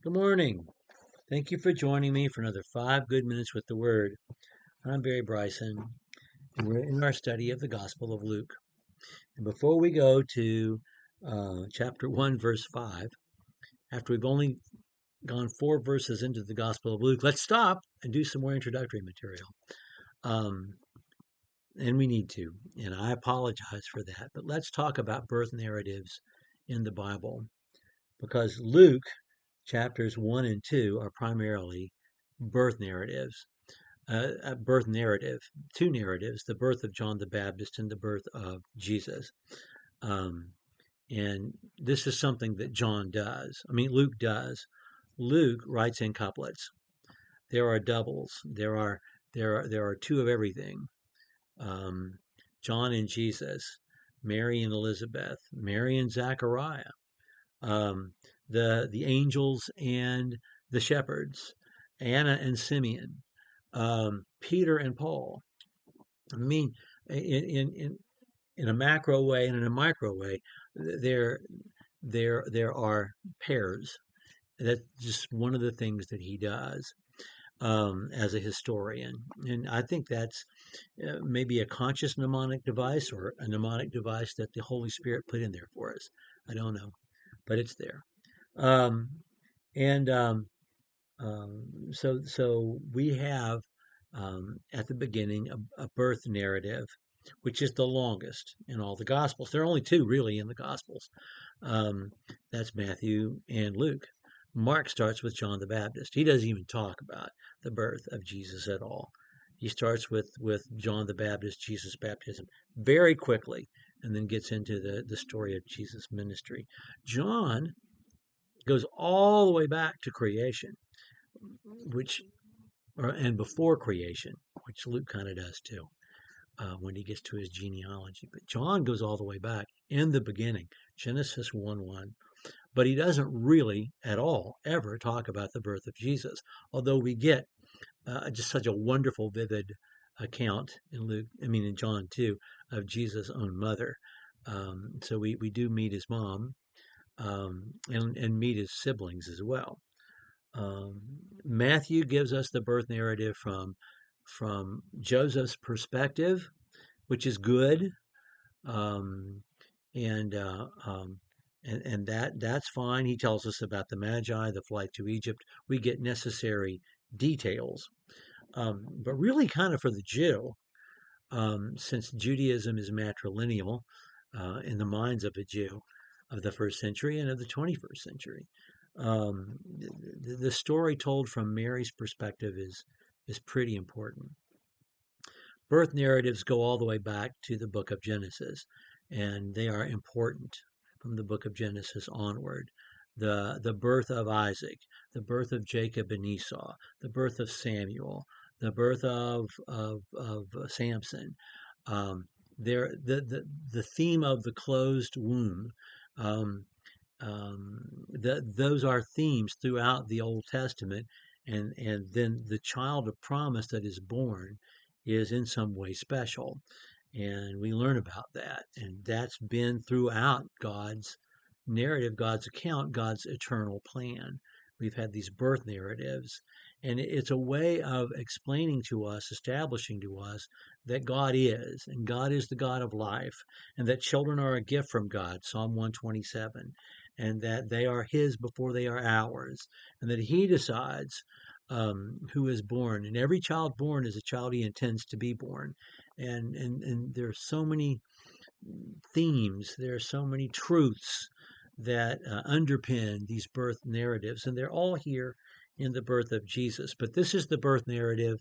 Good morning. Thank you for joining me for another 5 good minutes with the Word. I'm Barry Bryson, and we're in our study of the Gospel of Luke. And before we go to chapter 1, verse 5, after we've only gone 4 verses into the Gospel of Luke, let's stop and do some more introductory material. And we need to, and I apologize for that. But let's talk about birth narratives in the Bible, because Luke chapters 1 and 2 are primarily birth narratives. A birth narrative, two narratives, the birth of John the Baptist and the birth of Jesus. Um, and this is something that John does. Luke does. Luke writes in couplets. There are doubles. There are two of everything. Um, John and Jesus, Mary and Elizabeth, Mary and Zachariah, um, the angels and the shepherds, Anna and Simeon, Peter and Paul. I mean, in a macro way and in a micro way, there there are pairs. That's just one of the things that he does as a historian, and I think that's maybe a conscious mnemonic device or a mnemonic device that the Holy Spirit put in there for us. I don't know, but it's there. Um, and so we have at the beginning a birth narrative, which is the longest in all the Gospels. There are only two really in the Gospels. Um, that's Matthew and Luke. Mark starts with John the Baptist. He doesn't even talk about the birth of Jesus at all. He starts with John the Baptist, Jesus' baptism, very quickly, and then gets into the story of Jesus' ministry. John goes all the way back to creation, which and before creation, which Luke kind of does too when he gets to his genealogy. But John goes all the way back in the beginning, Genesis 1:1. But he doesn't really at all ever talk about the birth of Jesus, although we get just such a wonderful, vivid account in John too, of Jesus' own mother. So we do meet his mom and meet his siblings as well. Matthew gives us the birth narrative from Joseph's perspective, which is good, um, and uh, um, and that's fine. He tells us about the Magi, the flight to Egypt. We get necessary details, but really, kind of for the Jew, since Judaism is matrilineal in the minds of a Jew of the first century and of the 21st century. The story told from Mary's perspective is pretty important. Birth narratives go all the way back to the book of Genesis, and they are important from the book of Genesis onward. The birth of Isaac, the birth of Jacob and Esau, the birth of Samuel, the birth of Samson. The theme of the closed womb. Um, those are themes throughout the Old Testament, and then the child of promise that is born is in some way special, and we learn about that, and that's been throughout God's narrative, God's account, God's eternal plan. We've had these birth narratives, and it's a way of explaining to us, establishing to us that God is, and God is the God of life, and that children are a gift from God, Psalm 127, and that they are His before they are ours, and that He decides who is born, and every child born is a child He intends to be born, and there are so many themes, there are so many truths that underpin these birth narratives, and they're all here in the birth of Jesus. But this is the birth narrative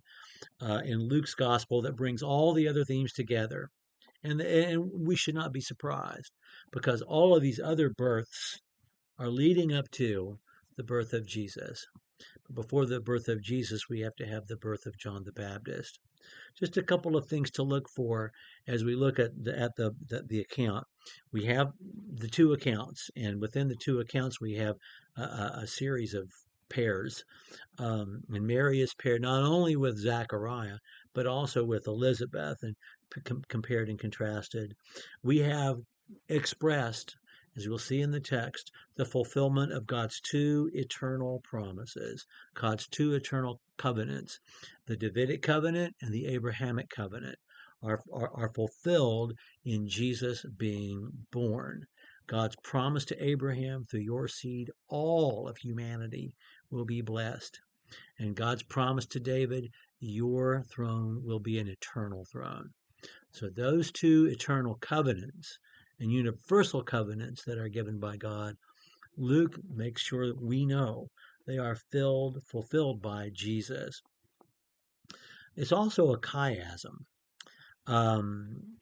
in Luke's gospel that brings all the other themes together. And we should not be surprised because all of these other births are leading up to the birth of Jesus. But before the birth of Jesus, we have to have the birth of John the Baptist. Just a couple of things to look for as we look at the account. We have the two accounts, and within the two accounts, we have a series of pairs. And Mary is paired not only with Zachariah, but also with Elizabeth, and compared and contrasted. We have expressed as we'll see in the text, the fulfillment of God's two eternal promises, God's two eternal covenants. The Davidic covenant and the Abrahamic covenant are fulfilled in Jesus being born. God's promise to Abraham, through your seed, all of humanity will be blessed. And God's promise to David, your throne will be an eternal throne. So those two eternal covenants and universal covenants that are given by God, Luke makes sure that we know they are fulfilled by Jesus. It's also a chiasm.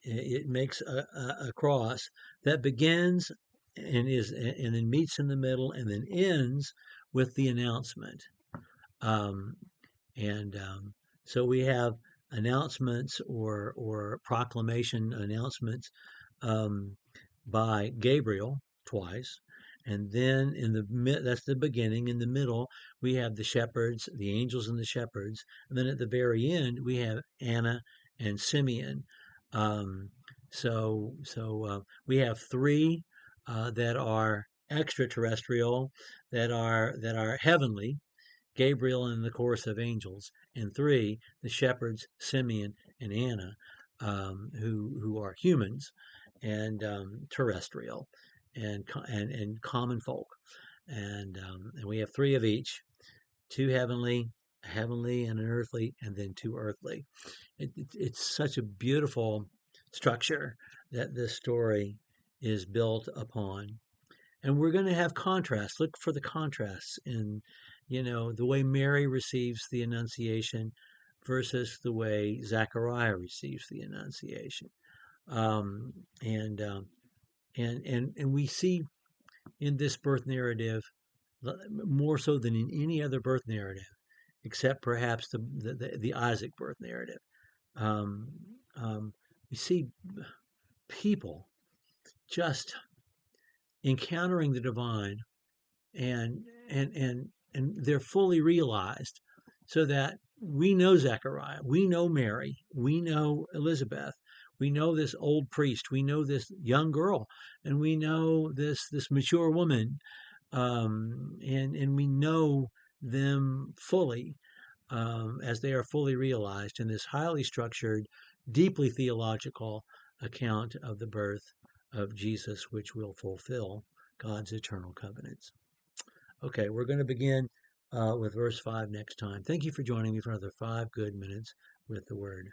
It makes a cross that begins and then meets in the middle and then ends with the announcement. Um, and so we have announcements or proclamation announcements by Gabriel twice. And then that's the beginning. In the middle, we have the shepherds, the angels and the shepherds. And then at the very end, we have Anna and Simeon. We have three that are extraterrestrial, that are heavenly, Gabriel and the chorus of angels, and three, the shepherds, Simeon and Anna, who are humans and terrestrial and common folk, and we have three of each: two heavenly, a heavenly and an earthly, and then two earthly. It's such a beautiful structure that this story is built upon. And we're going to have contrasts. Look for the contrasts in, the way Mary receives the Annunciation versus the way Zechariah receives the Annunciation. Um, and, um, and we see in this birth narrative, more so than in any other birth narrative, except perhaps the Isaac birth narrative. Um, we see people just encountering the divine, and they're fully realized, so that we know Zechariah, we know Mary, we know Elizabeth, we know this old priest, we know this young girl, and we know this mature woman, and we know them fully, as they are fully realized in this highly structured, deeply theological account of the birth of Jesus, which will fulfill God's eternal covenants. Okay, we're going to begin with verse 5 next time. Thank you for joining me for another 5 good minutes with the Word.